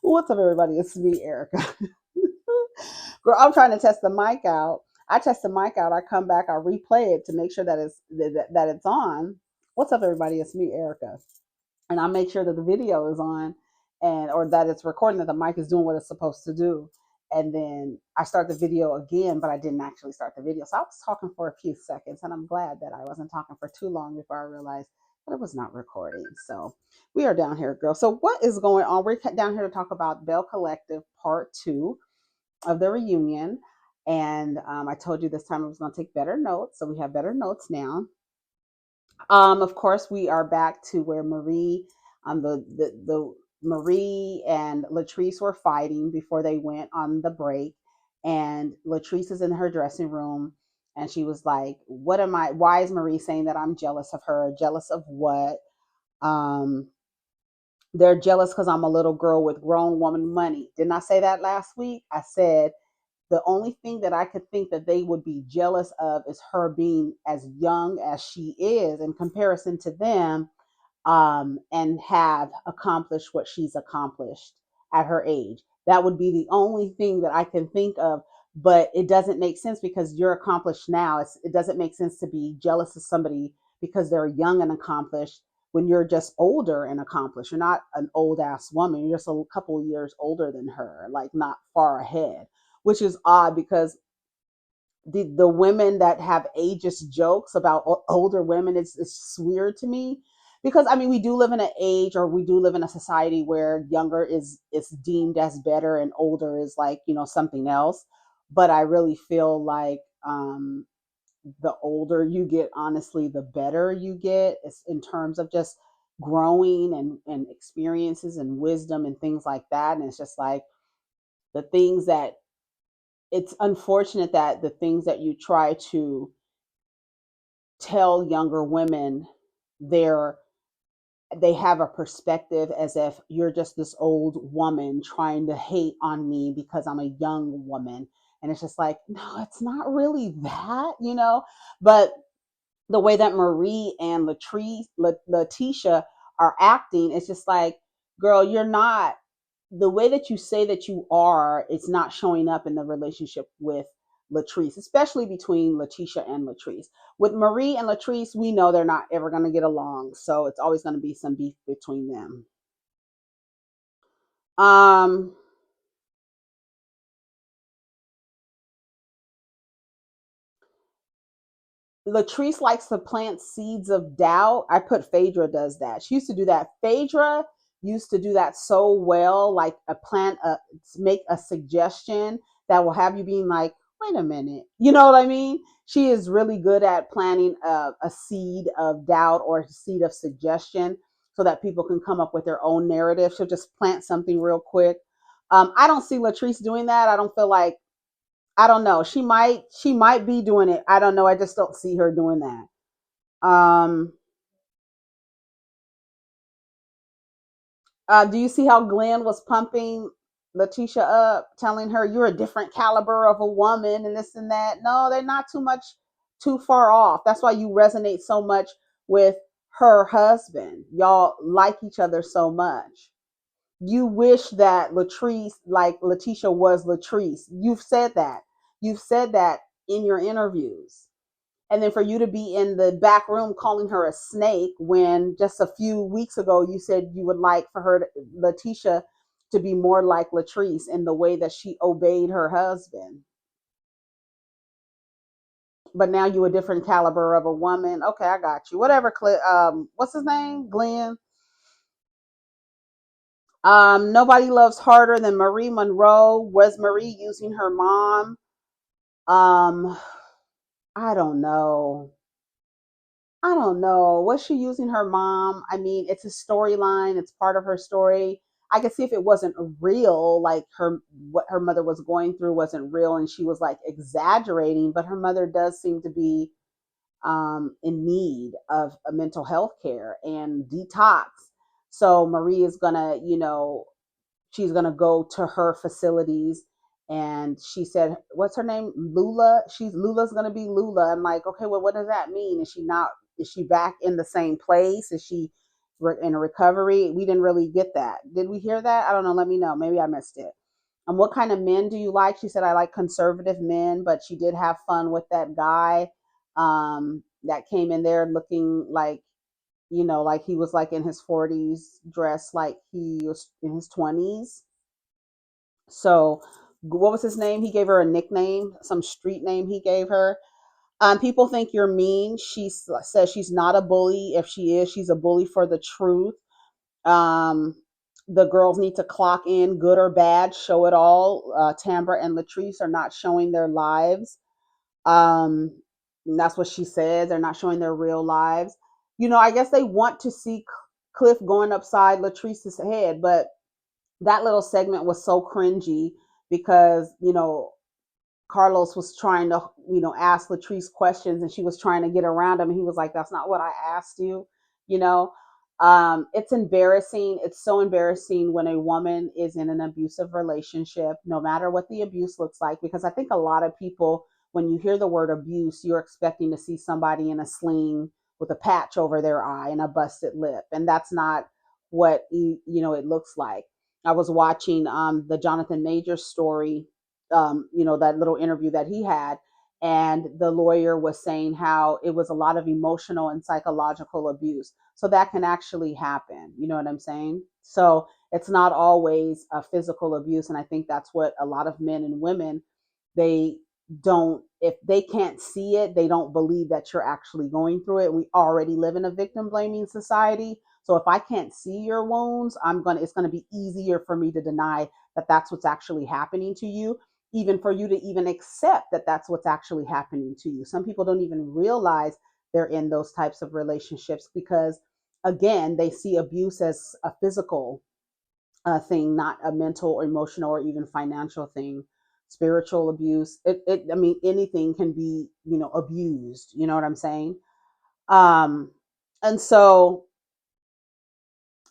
What's up, everybody? It's me, Erica. Girl, I'm trying to test the mic out. I test the mic out. I come back. I replay it to make sure that it's on. What's up, everybody? It's me, Erica, and I make sure that the video is on, and or that it's recording, that the mic is doing what it's supposed to do. And then I start the video again, but I didn't actually start the video. So I was talking for a few seconds, and I'm glad that I wasn't talking for too long before I realized that it was not recording. So we are down here, girl. So what is going on? We're down here to talk about Bell Collective Part 2 of the reunion. And I told you this time I was going to take better notes. So we have better notes now. Of course, we are back to where Marie, the Marie and Latrice were fighting before they went on the break, and Latrice is in her dressing room, and she was like, "What am I? Why is Marie saying that I'm jealous of her? Jealous of what? Um, they're jealous because I'm a little girl with grown woman money. Didn't I say that last week? I said the only thing that I could think that they would be jealous of is her being as young as she is in comparison to them, and have accomplished what she's accomplished at her age. That would be the only thing that I can think of. But it doesn't make sense because you're accomplished now. It doesn't make sense to be jealous of somebody because they're young and accomplished when you're just older and accomplished. You're not an old ass woman. You're just a couple of years older than her, like not far ahead, which is odd because the women that have ageist jokes about older women, it's weird to me because I mean we do live in an age, or we do live in a society where younger is deemed as better and older is like, something else. But I really feel like the older you get, honestly, the better you get, it's in terms of just growing and experiences and wisdom and things like that. And it's just like the things that it's unfortunate that the things that you try to tell younger women, they're they have a perspective as if you're just this old woman trying to hate on me because I'm a young woman. And it's just like, no, it's not really that. But the way that Marie and Leticia are acting, it's just like, girl, you're not, the way that you say that you are, it's not showing up in the relationship with Latrice, especially between Leticia and Latrice. With Marie and Latrice, we know they're not ever going to get along, so it's always going to be some beef between them. Um, Latrice likes to plant seeds of doubt. I put Phaedra does that. She used to do that. Phaedra used to do that so well, like make a suggestion that will have you being like, wait a minute. You know what I mean? She is really good at planting a seed of doubt or a seed of suggestion so that people can come up with their own narrative. She'll just plant something real quick. I don't see Latrice doing that. I don't feel like, I don't know. She might be doing it. I don't know. I just don't see her doing that. Do you see how Glenn was pumping Leticia up, telling her you're a different caliber of a woman and this and that? No, they're not too far off. That's why you resonate so much with her husband. Y'all like each other so much. You wish that Latrice, like Leticia, was Latrice. You've said that. You've said that in your interviews. And then for you to be in the back room calling her a snake when just a few weeks ago you said you would like for her, Leticia, to be more like Latrice in the way that she obeyed her husband. But now you a different caliber of a woman. Okay, I got you. Whatever. What's his name? Glenn. Nobody loves harder than Marie Monroe. Was Marie using her mom? Um, I don't know. I don't know. Was she using her mom? I mean, it's a storyline. It's part of her story. I could see if it wasn't real, like what her mother was going through wasn't real, and she was like exaggerating. But her mother does seem to be in need of a mental health care and detox. So Marie is gonna, she's gonna go to her facilities. And she said, "What's her name? Lula." Lula's gonna be Lula. I'm like, okay, well, what does that mean? Is she not? Is she back in the same place? Is she? in a recovery. We didn't really get that. Did we hear that? I don't know. Let me know. Maybe I missed it. What kind of men do you like? She said, I like conservative men, but she did have fun with that guy that came in there looking like, like he was like in his 40s, dressed like he was in his 20s. So, what was his name? He gave her a nickname, some street name he gave her. People think you're mean. Says she's not a bully. If she is, she's a bully for the truth. Um, the girls need to clock in, good or bad, show it all. Tambra and Latrice are not showing their lives. Um, and that's what she says. They're not showing their real lives. I guess they want to see Cliff going upside Latrice's head, but that little segment was so cringy because, Carlos was trying to, ask Latrice questions and she was trying to get around him. And he was like, that's not what I asked you. You know, it's embarrassing. It's so embarrassing when a woman is in an abusive relationship, no matter what the abuse looks like, because I think a lot of people, when you hear the word abuse, you're expecting to see somebody in a sling with a patch over their eye and a busted lip. And that's not what, it looks like. I was watching the Jonathan Majors story, that little interview that he had. And the lawyer was saying how it was a lot of emotional and psychological abuse. So that can actually happen. You know what I'm saying? So it's not always a physical abuse. And I think that's what a lot of men and women, they don't, if they can't see it, they don't believe that you're actually going through it. We already live in a victim blaming society. So if I can't see your wounds, it's going to be easier for me to deny that that's what's actually happening to you, even for you to even accept that that's what's actually happening to you. Some people don't even realize they're in those types of relationships because, again, they see abuse as a physical thing, not a mental or emotional or even financial thing. Spiritual abuse, I mean, anything can be, abused. You know what I'm saying? Um, and so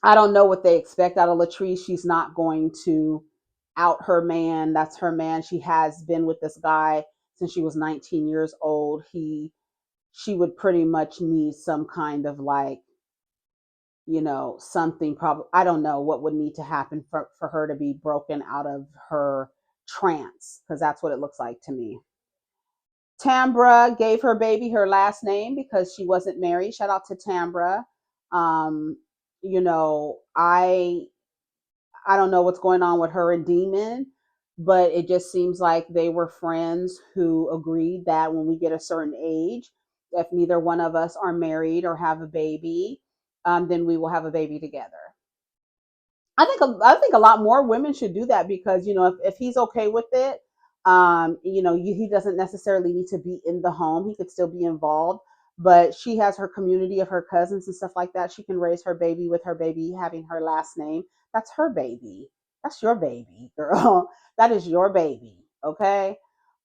I don't know what they expect out of Latrice. She's not going to out her man. That's her man. She has been with this guy since she was 19 years old. She would pretty much need some kind of like, something, probably, I don't know what would need to happen for her to be broken out of her trance, because that's what it looks like to me. Tambra gave her baby her last name because she wasn't married. Shout out to Tambra. Um, you know, I don't know what's going on with her and Demon, but it just seems like they were friends who agreed that when we get a certain age, if neither one of us are married or have a baby, then we will have a baby together. I think a lot more women should do that because, if he's okay with it, he doesn't necessarily need to be in the home. He could still be involved, but she has her community of her cousins and stuff like that. She can raise her baby with her baby having her last name. That's her baby. That's your baby, girl. That is your baby. Okay.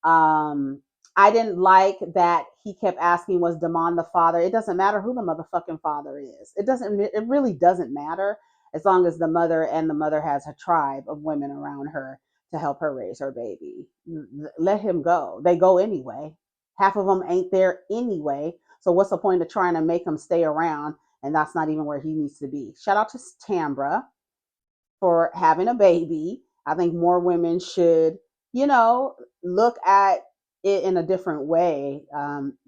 Um, I didn't like that he kept asking, was Damon the father? It doesn't matter who the motherfucking father is. It really doesn't matter as long as the mother has a tribe of women around her to help her raise her baby. Let him go. They go anyway. Half of them ain't there anyway. So what's the point of trying to make him stay around? And that's not even where he needs to be. Shout out to Tambra for having a baby. I think more women should, look at it in a different way,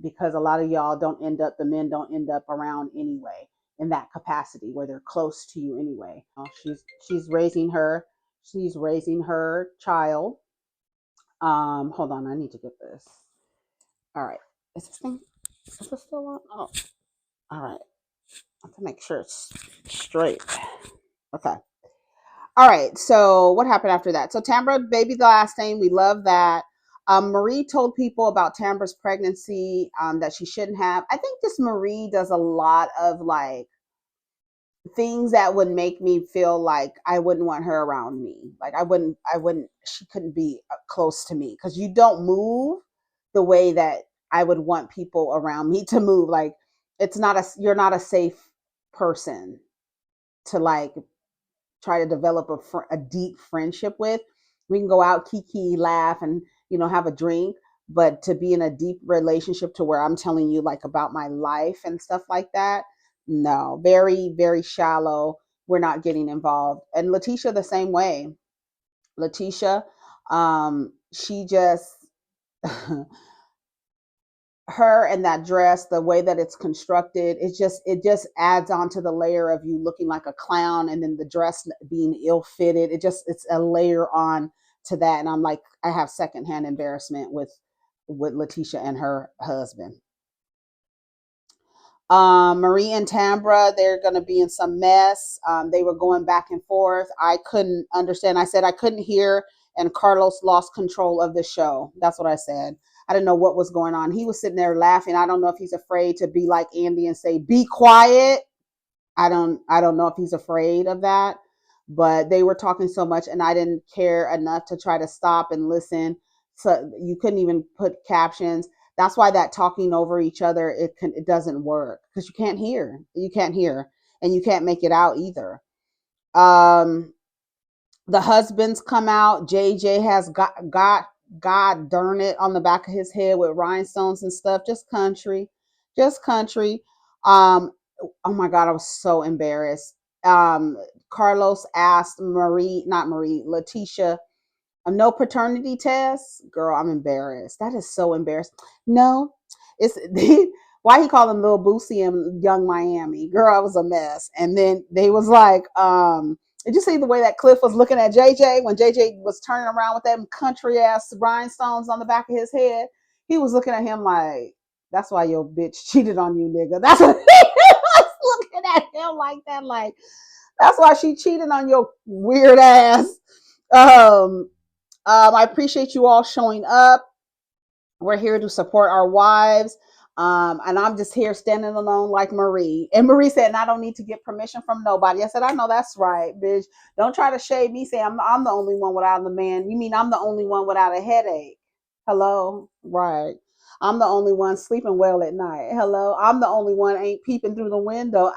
because a lot of y'all the men don't end up around anyway in that capacity where they're close to you anyway. She's raising her, child. Hold on, I need to get this. All right, is this still on? Oh, all right. I have to make sure it's straight. Okay. All right. So what happened after that? So Tambra, baby, the last name. We love that. Marie told people about Tambra's pregnancy, that she shouldn't have. I think this Marie does a lot of like things that would make me feel like I wouldn't want her around me. Like she couldn't be close to me because you don't move the way that I would want people around me to move. Like you're not a safe person to like try to develop a deep friendship with. We can go out, kiki, laugh, and have a drink, but to be in a deep relationship to where I'm telling you like about my life and stuff like that, No, very, very shallow. We're not getting involved. And Leticia the same way. Leticia, she just her and that dress, the way that it's constructed, it just adds on to the layer of you looking like a clown, and then the dress being ill fitted. It's a layer on to that, and I'm like, I have secondhand embarrassment with Leticia and her husband. Marie and Tambra, they're going to be in some mess. They were going back and forth. I couldn't understand. I said I couldn't hear, and Carlos lost control of the show. That's what I said. I didn't know what was going on. He was sitting there laughing. I don't know if he's afraid to be like Andy and say, "Be quiet." I don't know if he's afraid of that, but they were talking so much and I didn't care enough to try to stop and listen. So you couldn't even put captions. That's why that talking over each other, it doesn't work because you can't hear and you can't make it out either. Um the husbands come out. JJ has got God darn it on the back of his head with rhinestones and stuff. Just country. Um, oh my God, I was so embarrassed. Carlos asked not Marie, Leticia, no paternity test. Girl, I'm embarrassed. That is so embarrassing. No, it's why he called him Little Boosie and Young Miami. Girl, I was a mess. And then they was like, did you see the way that Cliff was looking at JJ when JJ was turning around with them country ass rhinestones on the back of his head? He was looking at him like, that's why your bitch cheated on you, nigga. That's what he was looking at him like that. Like, that's why she cheated on your weird ass. Um, I appreciate you all showing up. We're here to support our wives. And I'm just here standing alone like Marie. And Marie said, and I don't need to get permission from nobody. I said, I know that's right, bitch. Don't try to shade me. Say I'm the only one without a man. You mean I'm the only one without a headache? Hello? Right. I'm the only one sleeping well at night. Hello? I'm the only one ain't peeping through the window.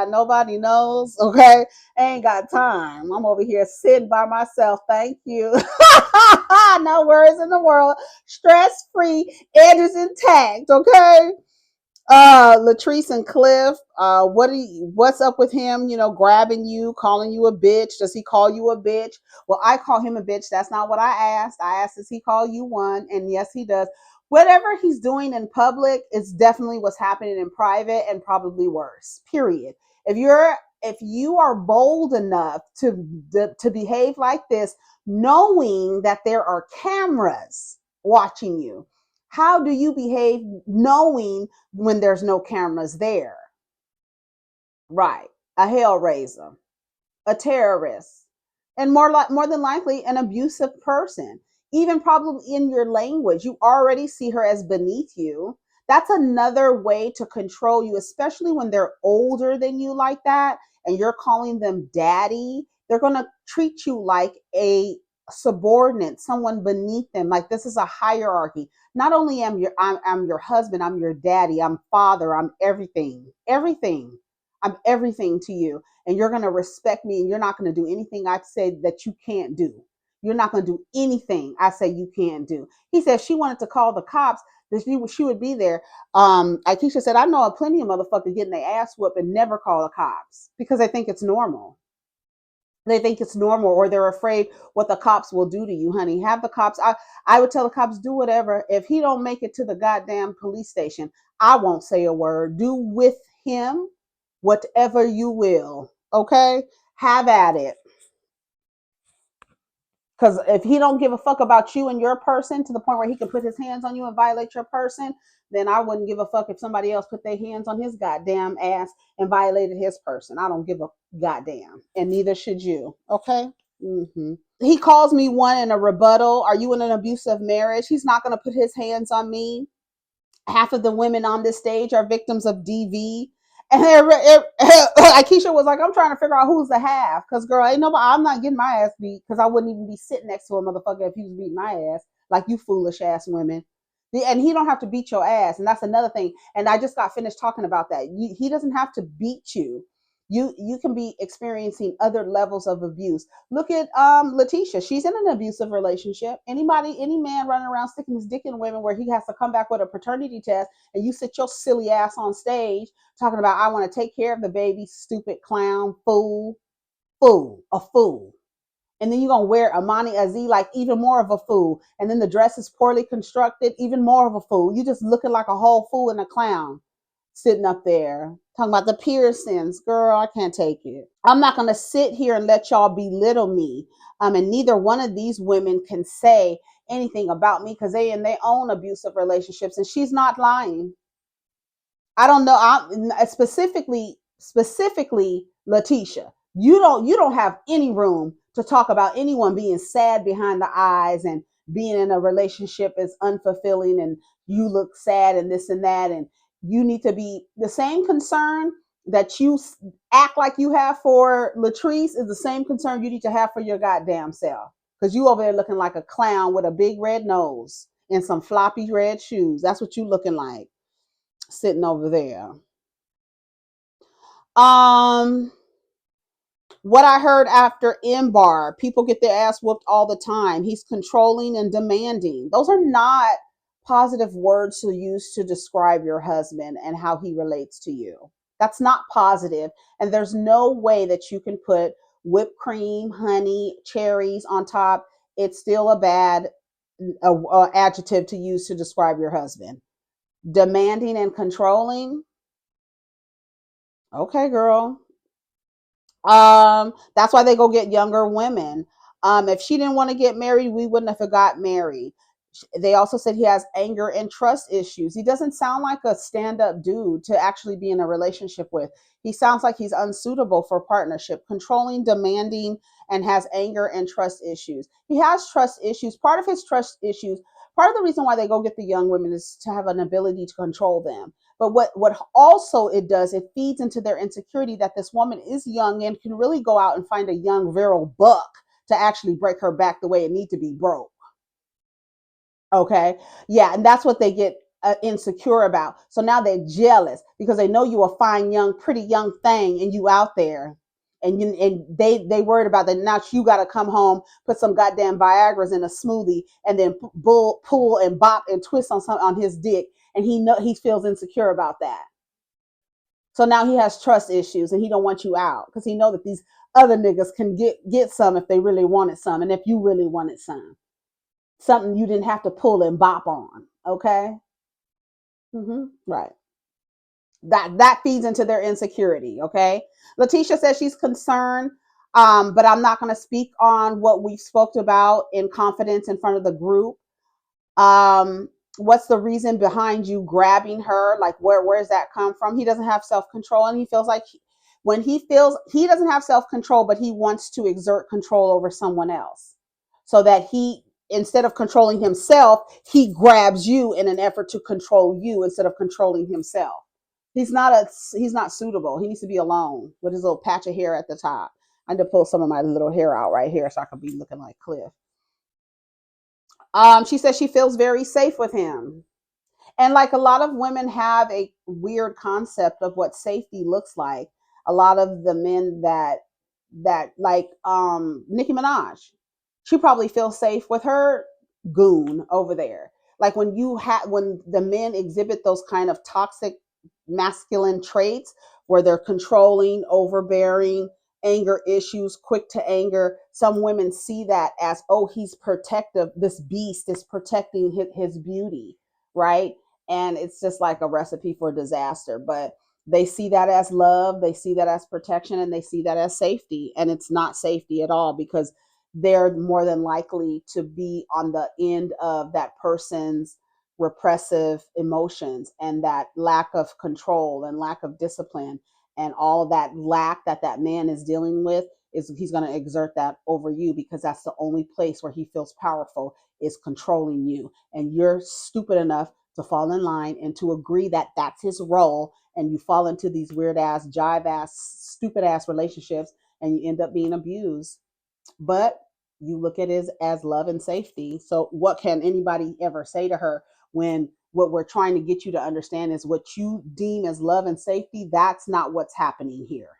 Nobody knows. Okay? Ain't got time. I'm over here sitting by myself. Thank you. No worries in the world. Stress free, edges intact. Okay. Latrice and Cliff, what's up with him, grabbing you, calling you a bitch? Does he call you a bitch? Well, I call him a bitch. That's not what I asked. I asked, does he call you one? And yes, he does. Whatever he's doing in public is definitely what's happening in private, and probably worse. Period. If you are bold enough to behave like this, knowing that there are cameras watching you, how do you behave knowing when there's no cameras there? Right. A hellraiser, a terrorist, and more than likely an abusive person. Even probably in your language, you already see her as beneath you. That's another way to control you, especially when they're older than you like that and you're calling them daddy. They're going to treat you like a subordinate, someone beneath them. Like this is a hierarchy. Not only I'm your husband, I'm your daddy, I'm father, I'm everything. Everything. I'm everything to you, and you're going to respect me, and you're not going to do anything I say that you can't do. You're not going to do anything I say you can't do. He said she wanted to call the cops, that she would be there. Akeisha said, I know a plenty of motherfuckers getting their ass whooped and never call the cops because they think it's normal. They think it's normal, or they're afraid what the cops will do to you, honey. Have the cops. I would tell the cops, do whatever. If he don't make it to the goddamn police station, I won't say a word. Do with him whatever you will. Okay? Have at it. Because if he don't give a fuck about you and your person to the point where he can put his hands on you and violate your person, then I wouldn't give a fuck if somebody else put their hands on his goddamn ass and violated his person. I don't give a goddamn. And neither should you. Okay? Mm-hmm. He calls me one in a rebuttal. Are you in an abusive marriage? He's not going to put his hands on me. Half of the women on this stage are victims of DV. And Akeisha was like, I'm trying to figure out who's the half. Because, girl, ain't nobody, I'm not getting my ass beat because I wouldn't even be sitting next to a motherfucker if he was beating my ass. Like you foolish ass women. And he don't have to beat your ass. And that's another thing. And I just got finished talking about that. He doesn't have to beat you. You can be experiencing other levels of abuse. Look at Leticia. She's in an abusive relationship. Any man running around sticking his dick in women where he has to come back with a paternity test, and you sit your silly ass on stage talking about I want to take care of the baby, stupid clown, a fool. And then you're gonna wear Amani Aziz like even more of a fool. And then the dress is poorly constructed, even more of a fool. You just looking like a whole fool and a clown sitting up there talking about the piercings. Girl, I can't take it. I'm not gonna sit here and let y'all belittle me. And neither one of these women can say anything about me because they in their own abusive relationships, and she's not lying. I don't know. I specifically Leticia. You don't have any room to talk about anyone being sad behind the eyes and being in a relationship is unfulfilling and you look sad and this and that, and you need to be the same concern that you act like you have for Latrice is the same concern you need to have for your goddamn self, because you over there looking like a clown with a big red nose and some floppy red shoes. That's what you looking like sitting over there. Um, what I heard after Bar, people get their ass whooped all the time. He's controlling and demanding. Those are not positive words to use to describe your husband and how he relates to you. That's not positive, and there's no way that you can put whipped cream, honey, cherries on top. It's still a bad adjective to use to describe your husband. Demanding and controlling. Okay, girl. That's why they go get younger women. If she didn't want to get married, we wouldn't have got married. They also said he has anger and trust issues. He doesn't sound like a stand-up dude to actually be in a relationship with. He sounds like he's unsuitable for partnership, controlling, demanding, and has anger and trust issues. He has trust issues. Part of his trust issues, part of the reason why they go get the young women is to have an ability to control them. But what also it does, it feeds into their insecurity that this woman is young and can really go out and find a young virile buck to actually break her back the way it needs to be broke. Okay. Yeah. And that's what they get insecure about. So now they're jealous because they know you a fine, young, pretty young thing and you out there. And they worried about that. Now you got to come home, put some goddamn Viagra's in a smoothie, and then pull and bop and twist on his dick, and he feels insecure about that. So now he has trust issues, and he don't want you out because he know that these other niggas can get some if they really wanted some, and if you really wanted some, something you didn't have to pull and bop on. Okay. Right. That feeds into their insecurity. Okay. Leticia says she's concerned, but I'm not going to speak on what we spoke about in confidence in front of the group. What's the reason behind you grabbing her? Like, where's that come from? He doesn't have self-control, and he feels like when he feels he doesn't have self-control, but he wants to exert control over someone else, so that he, instead of controlling himself, he grabs you in an effort to control you instead of controlling himself. He's not suitable. He needs to be alone with his little patch of hair at the top. I need to pull some of my little hair out right here so I can be looking like Cliff. She says she feels very safe with him. And like a lot of women have a weird concept of what safety looks like. A lot of the men that like Nicki Minaj, she probably feels safe with her goon over there. Like when the men exhibit those kind of toxic masculine traits where they're controlling, overbearing, anger issues, quick to anger. Some women see that as, oh, he's protective. This beast is protecting his beauty, right? And it's just like a recipe for disaster. But they see that as love, they see that as protection, and they see that as safety. And it's not safety at all, because they're more than likely to be on the end of that person's repressive emotions and that lack of control and lack of discipline, and all of that lack that man is dealing with, is he's going to exert that over you, because that's the only place where he feels powerful, is controlling you. And you're stupid enough to fall in line and to agree that that's his role, and you fall into these weird ass, jive ass, stupid ass relationships, and you end up being abused. But you look at it as love and safety. So what can anybody ever say to her when what we're trying to get you to understand is what you deem as love and safety, that's not what's happening here.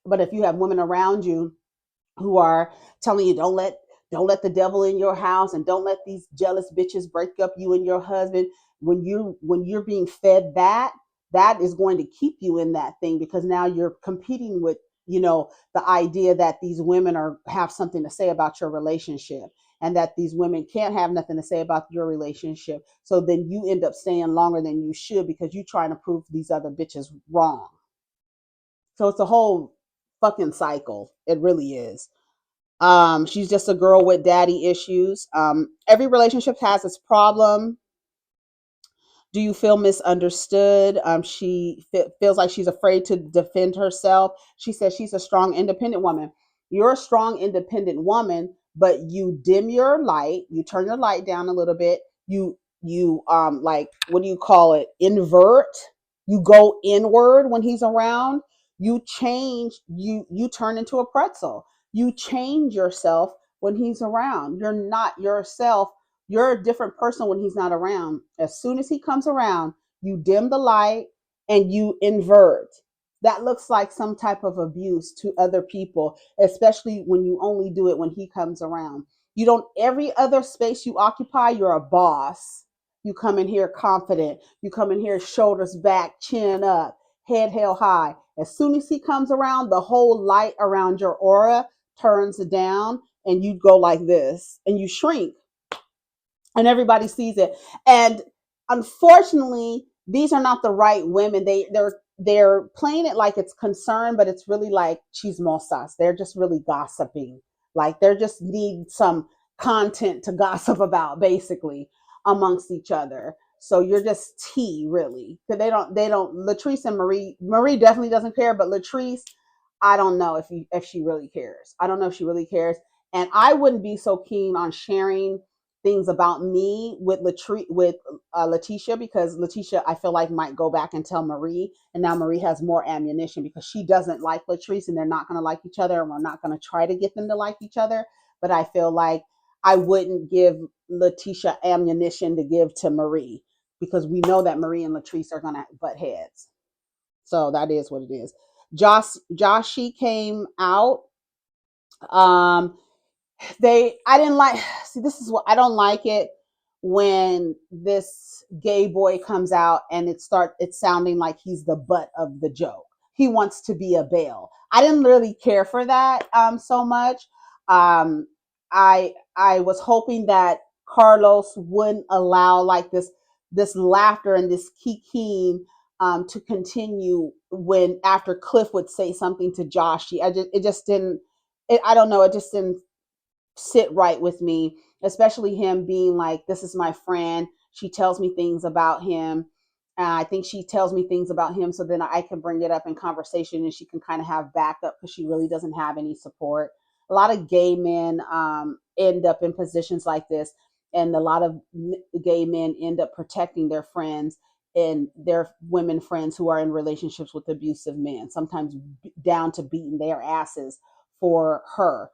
But if you have women around you who are telling you don't let the devil in your house, and don't let these jealous bitches break up you and your husband, when you're being fed that is going to keep you in that thing, because now you're competing with, the idea that these women are have something to say about your relationship, and that these women can't have nothing to say about your relationship. So then you end up staying longer than you should because you're trying to prove these other bitches wrong. So it's a whole fucking cycle. It really is. She's just a girl with daddy issues. Every relationship has its problem. Do you feel misunderstood? She feels like she's afraid to defend herself. She says she's a strong, independent woman. You're a strong, independent woman, but you dim your light. You turn your light down a little bit. You like, what do you call it? Invert. You go inward when he's around. You change. You turn into a pretzel. You change yourself when he's around. You're not yourself. You're a different person when he's not around. As soon as he comes around, you dim the light and you invert. That looks like some type of abuse to other people, especially when you only do it when he comes around. You don't, every other space you occupy, you're a boss. You come in here confident. You come in here shoulders back, chin up, head held high. As soon as he comes around, the whole light around your aura turns down, and you go like this and you shrink, and everybody sees it. And unfortunately, these are not the right women. They're playing it like it's concern, but it's really like chismosas. They're just really gossiping. Like they're just need some content to gossip about, basically, amongst each other. So you're just tea, really. Because they don't. Latrice and Marie definitely doesn't care, but Latrice, I don't know if she really cares. I don't know if she really cares, and I wouldn't be so keen on sharing things about me with Leticia, because Leticia, I feel like, might go back and tell Marie, and now Marie has more ammunition because she doesn't like Latrice, and they're not going to like each other, and we're not going to try to get them to like each other. But I feel like I wouldn't give Leticia ammunition to give to Marie, because we know that Marie and Latrice are going to butt heads. So that is what it is. Joshy came out. Um, I didn't like, see, this is what I don't like it, when this gay boy comes out and it's sounding like he's the butt of the joke. He wants to be a Belle. I didn't really care for that so much. Um i i was hoping that Carlos wouldn't allow like this laughter and this kikiing to continue when after Cliff would say something to Joshy. It just didn't, I don't know, it just didn't sit right with me, especially him being like, this is my friend. She tells me things about him. I think she tells me things about him so then I can bring it up in conversation and she can kind of have backup, because she really doesn't have any support. A lot of gay men end up in positions like this, and a lot of gay men end up protecting their friends and their women friends who are in relationships with abusive men, sometimes down to beating their asses for her.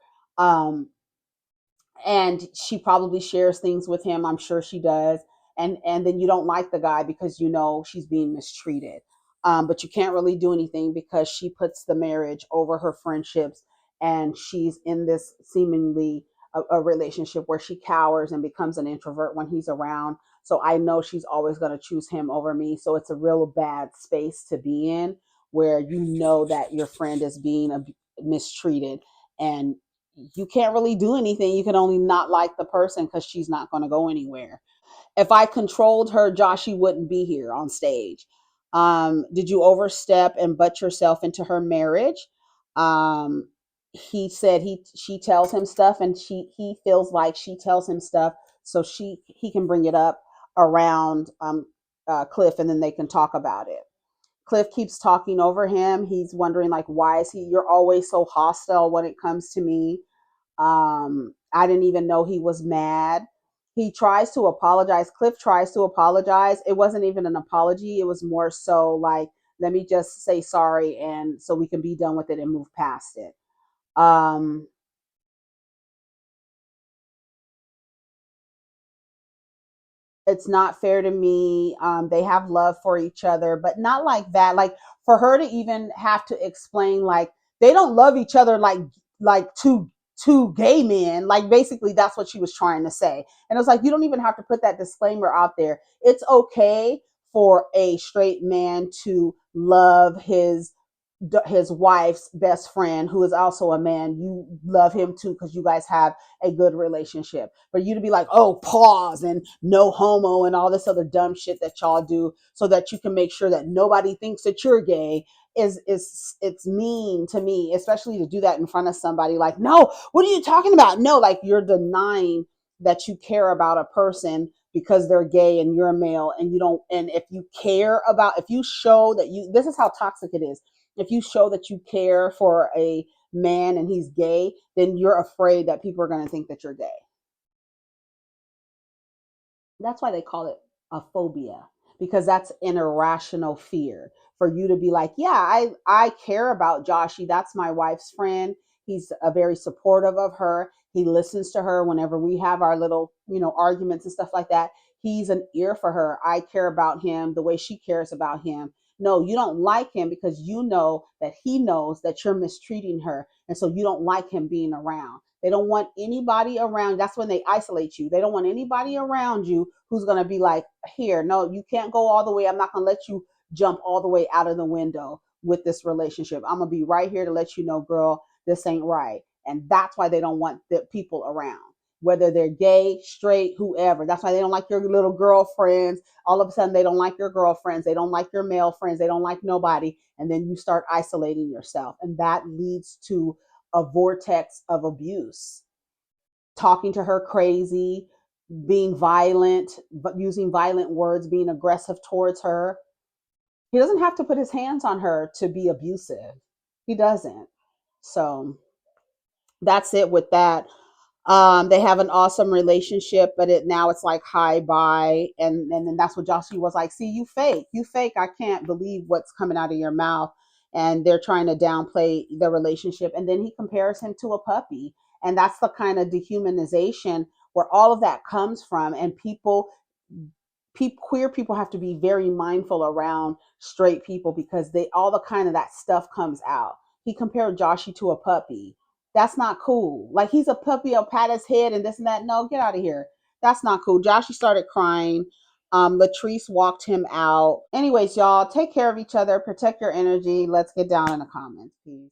And she probably shares things with him, I'm sure she does. And then you don't like the guy because you know she's being mistreated, but you can't really do anything because she puts the marriage over her friendships, and she's in this seemingly a relationship where she cowers and becomes an introvert when he's around. So I know she's always going to choose him over me. So it's a real bad space to be in, where you know that your friend is being mistreated, and you can't really do anything. You can only not like the person because she's not going to go anywhere. If I controlled her, Joshy wouldn't be here on stage. Did you overstep and butt yourself into her marriage? Um, he said she tells him stuff, and he feels like she tells him stuff so he can bring it up around Cliff, and then they can talk about it. Cliff keeps talking over him. He's wondering like, why is he? You're always so hostile when it comes to me. I didn't even know he was mad. He tries to apologize. Cliff tries to apologize. It wasn't even an apology. It was more so like, let me just say sorry, and so we can be done with it and move past it. Um, it's not fair to me. They have love for each other, but not like that. Like for her to even have to explain, like They don't love each other like two gay men. Like basically that's what she was trying to say. And it was like, you don't even have to put that disclaimer out there. It's okay for a straight man to love his wife's best friend who is also a man. You love him too because you guys have a good relationship. For you to be like, oh, pause and no homo and all this other dumb shit that y'all do so that you can make sure that nobody thinks that you're gay is it's mean to me, especially to do that in front of somebody. Like, no, what are you talking about? No, like you're denying that you care about a person because they're gay and you're a male, and you don't. And if you care about, if you show that you, this is how toxic it is. If you show that you care for a man and he's gay, then you're afraid that people are going to think that you're gay. That's why they call it a phobia, because that's an irrational fear for you to be like, yeah, I care about Joshy. That's my wife's friend. He's a very supportive of her. He listens to her whenever we have our little, arguments and stuff like that. He's an ear for her. I care about him the way she cares about him. No, you don't like him because you know that he knows that you're mistreating her. And so you don't like him being around. They don't want anybody around. That's when they isolate you. They don't want anybody around you who's going to be like, here, no, you can't go all the way. I'm not going to let you jump all the way out of the window with this relationship. I'm going to be right here to let you know, girl, this ain't right. And that's why they don't want the people around, whether they're gay, straight, whoever. That's why they don't like your little girlfriends. All of a sudden, they don't like your girlfriends. They don't like your male friends. They don't like nobody. And then you start isolating yourself. And that leads to a vortex of abuse, talking to her crazy, being violent, but using violent words, being aggressive towards her. He doesn't have to put his hands on her to be abusive. He doesn't. So that's it with that. They have an awesome relationship, but now it's like hi bye, and then that's what Joshua was like. See, you fake. I can't believe what's coming out of your mouth, and they're trying to downplay the relationship, and then he compares him to a puppy, and that's the kind of dehumanization where all of that comes from, and queer people have to be very mindful around straight people because they all the kind of that stuff comes out. He compared Joshy to a puppy. That's not cool. Like he's a puppy, I'll pat his head and this and that. No, get out of here. That's not cool. Joshy started crying. Latrice walked him out. Anyways, y'all, take care of each other, protect your energy. Let's get down in the comments, please.